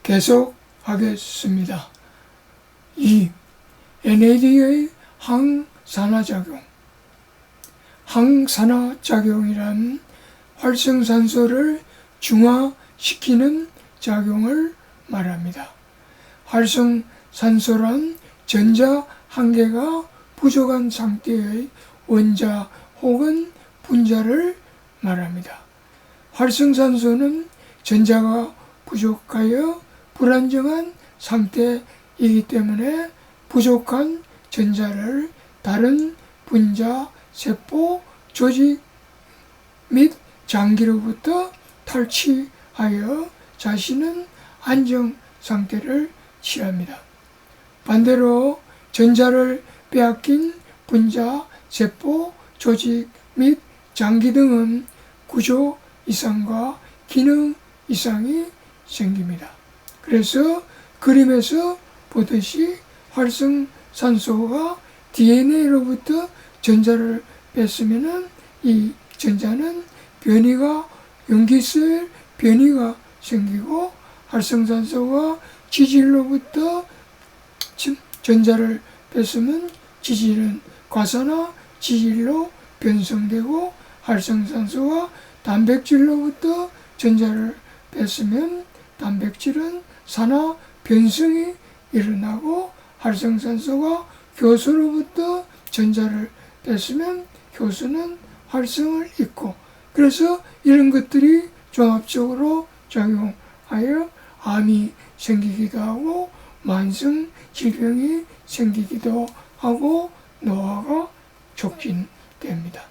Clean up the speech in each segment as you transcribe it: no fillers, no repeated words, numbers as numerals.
계속하겠습니다. 2. NAD의 항산화작용. 항산화작용이란 활성산소를 중화시키는 작용을 말합니다. 활성산소란 전자 한 개가 부족한 상태의 원자 혹은 분자를 말합니다. 활성산소는 전자가 부족하여 불안정한 상태이기 때문에 부족한 전자를 다른 분자, 세포, 조직 및 장기로부터 탈취하여 자신은 안정 상태를 취합니다. 반대로 전자를 빼앗긴 분자, 세포, 조직 및 장기 등은 구조 이상과 기능 이상이 생깁니다. 그래서 그림에서 보듯이 활성산소가 DNA로부터 전자를 뺐으면 이 전자는 변이가 염기술 변이가 생기고 활성산소가 지질로부터 전자를 뺐으면 지질은 과산화 지질로 변성되고 활성산소가 단백질로부터 전자를 뺐으면 단백질은 산화 변성이 일어나고 활성산소가 효소로부터 전자를 뺐으면 효소는 활성을 잇고 그래서 이런 것들이 종합적으로 작용하여 암이 생기기도 하고 만성 질병이 생기기도 하고 노화가 촉진됩니다.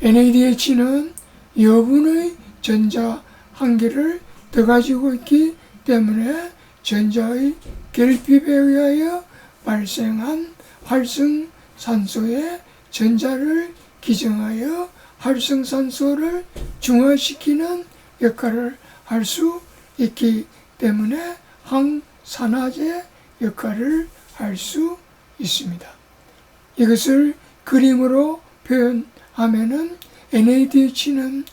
NADH는 여분의 전자 한 개를 더 가지고 있기 때문에 전자의 결핍에 의하여 발생한 활성산소의 전자를 기정하여 활성산소를 중화시키는 역할을 할 수 있기 때문에 항산화제 역할을 할 수 있습니다. 이것을 그림으로 표현하면은 NADH의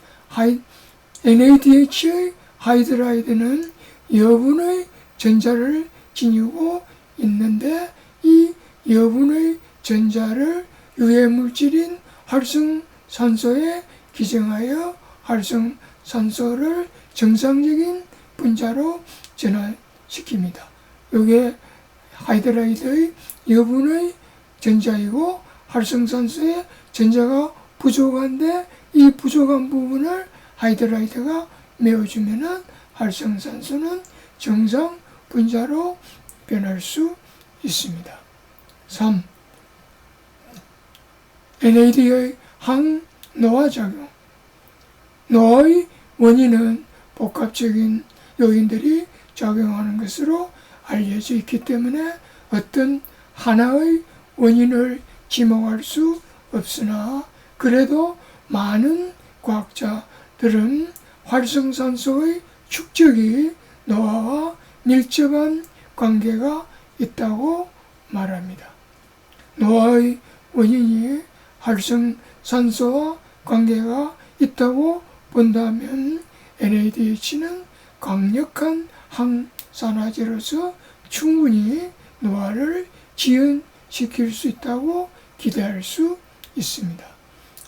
하이드라이드는 여분의 전자를 지니고 있는데 이 여분의 전자를 유해물질인 활성산소에 기정하여 활성산소를 정상적인 분자로 전환시킵니다. 이게 하이드라이드의 여분의 전자이고 활성산소에 전자가 부족한데 이 부족한 부분을 하이드라이드가 메워주면은 활성산소는 정상 분자로 변할 수 있습니다. 3. NAD의 항노화작용. 노화의 원인은 복합적인 요인들이 작용하는 것으로 알려져 있기 때문에 어떤 하나의 원인을 지목할 수 없으나 그래도 많은 과학자들은 활성산소의 축적이 노화와 밀접한 관계가 있다고 말합니다. 노화의 원인이 활성산소와 관계가 있다고 본다면 NADH는 강력한 항산화제로서 충분히 노화를 지연시킬 수 있다고 기대할 수 있습니다.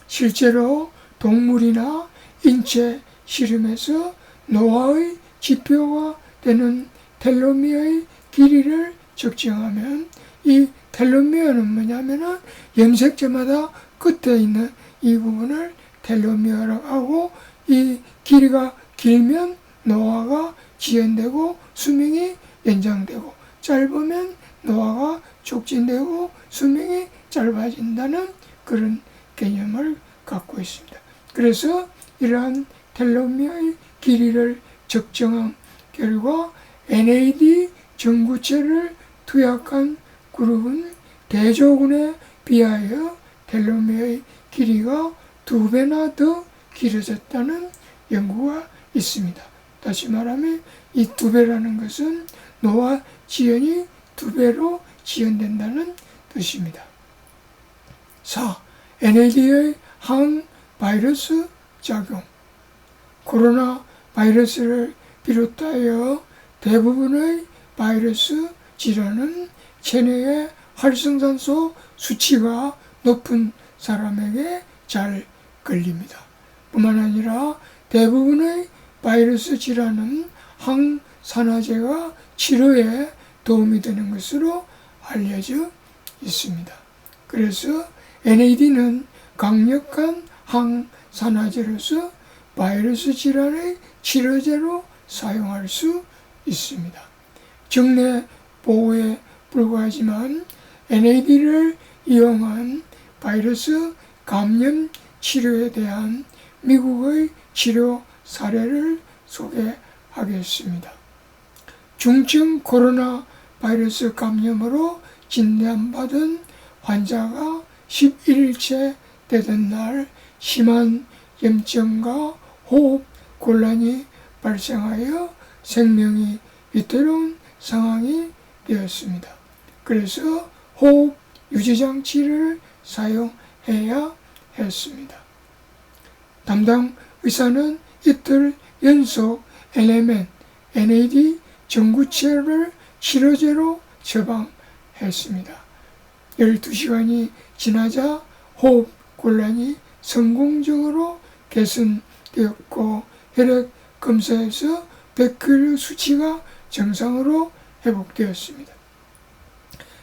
실제로 동물이나 인체 실험에서 노화의 지표가 되는 텔로미어의 길이를 측정하면 이 텔로미어는 뭐냐면은 염색체마다 끝에 있는 이 부분을 텔로미어라고 하고 이 길이가 길면 노화가 지연되고 수명이 연장되고 짧으면 노화가 촉진되고 수명이 짧아진다는 그런 개념을 갖고 있습니다. 그래서 이러한 텔로미어의 길이를 측정한 결과 NAD 전구체를 투약한 그룹은 대조군에 비하여 텔로미어의 길이가 2배나 더 길어졌다는 연구가 있습니다. 다시 말하면 이 2배라는 것은 노화 지연이 2배로 지연된다는 뜻입니다. 4. NAD의 항바이러스 작용. 코로나 바이러스를 비롯하여 대부분의 바이러스 질환은 체내의 활성산소 수치가 높은 사람에게 잘 걸립니다. 뿐만 아니라 대부분의 바이러스 질환은 항산화제가 치료에 도움이 되는 것으로 알려져 있습니다. 그래서 NAD는 강력한 항산화제로서 바이러스 질환의 치료제로 사용할 수 있습니다. 정례 보호에 불과하지만 NAD를 이용한 바이러스 감염 치료에 대한 미국의 치료 사례를 소개하겠습니다. 중증 코로나 바이러스 감염으로 진단받은 환자가 11일째 되던 날 심한 염증과 호흡 곤란이 발생하여 생명이 위태로운 상황이 되었습니다. 그래서 호흡 유지장치를 사용해야 했습니다. 담당 의사는 이틀 연속 NAD 전구체를 치료제로 처방했습니다. 12시간이 지나자 호흡 곤란이 성공적으로 개선되었고 혈액 검사에서 백혈 수치가 정상으로 회복되었습니다.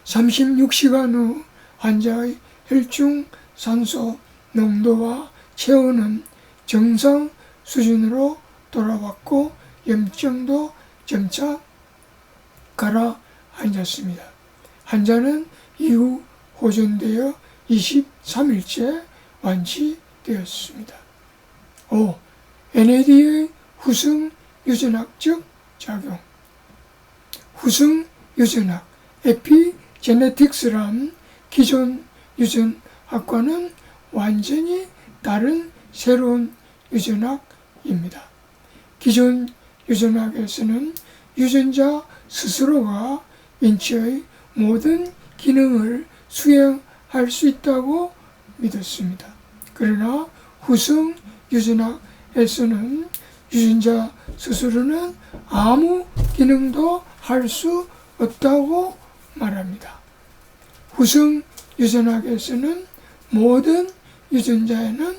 36시간 후 환자의 혈중 산소 농도와 체온은 정상 수준으로 돌아왔고 염증도 점차 가라앉았습니다. 환자는 이후 호전되어 23일째 완치되었습니다. 5. NAD의 후성 유전학적 작용. 후성 유전학 에피제네틱스란 기존 유전학과는 완전히 다른 새로운 유전학입니다. 기존 유전학에서는 유전자 스스로가 인체의 모든 기능을 수행할 수 있다고 믿었습니다. 그러나 후성 유전학에서는 유전자 스스로는 아무 기능도 할 수 없다고 말합니다. 후성 유전학에서는 모든 유전자에는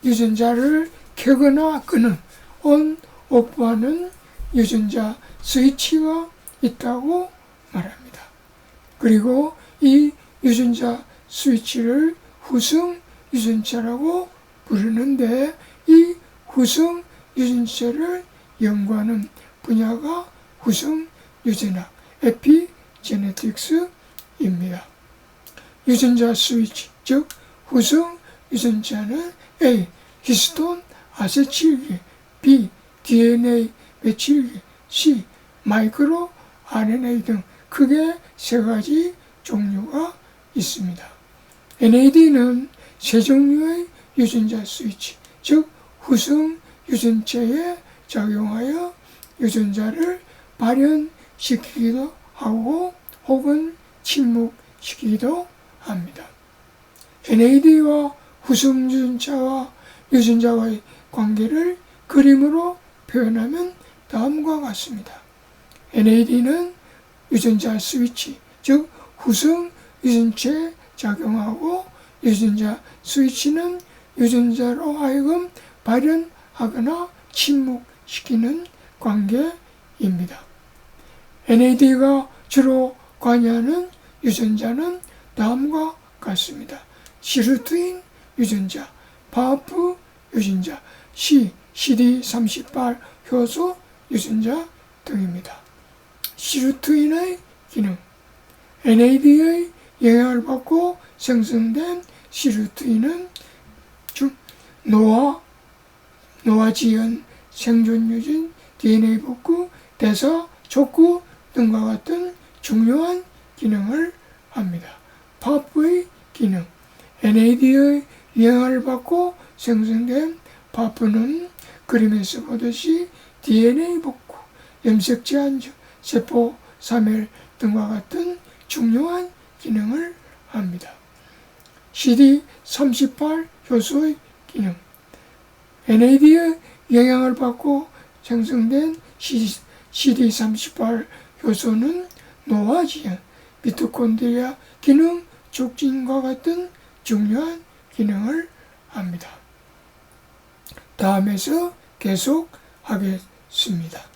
유전자를 켜거나 끄는 온, 오프하는 유전자 스위치가 있다고 말합니다. 그리고 이 유전자 스위치를 후성 유전자라고 부르는데 이 후성 유전자를 연구하는 분야가 후성 유전학 에피제네틱스입니다. 유전자 스위치, 즉 후성 유전자는 A. 히스톤 아세틸기, B. DNA 메틸기, C. 마이크로 RNA 등 크게 세 가지 종류가 있습니다. NAD는 세 종류의 유전자 스위치, 즉 후성 유전체에 작용하여 유전자를 발현시키기도 하고 혹은 침묵시키기도 합니다. NAD와 후성 유전자와의 관계를 그림으로 표현하면 다음과 같습니다. NAD는 유전자 스위치, 즉 후성 유전체에 작용하고 유전자 스위치는 유전자로 하여금 발현하거나 침묵시키는 관계입니다. NAD가 주로 관여하는 유전자는 다음과 같습니다. 시루트인 유전자, 파프 유전자, CD38 효소 유전자 등입니다. 시루트인의 기능. NAD의 영향을 받고 생성된 시루트인은 노화지연, 생존유전, DNA 복구, 대사, 촉구 등과 같은 중요한 기능을 합니다. 파프의 기능. NAD의 영향을 받고 생성된 파프는 그림에서 보듯이 DNA 복구, 염색 제한, 세포 사멸 등과 같은 중요한 기능을 합니다. CD38 효소의 기능. NAD의 영향을 받고 생성된 CD38 효소는 노화 지연, 미토콘드리아 기능 촉진과 같은 중요한 기능을 합니다. 다음에서 계속 하겠습니다.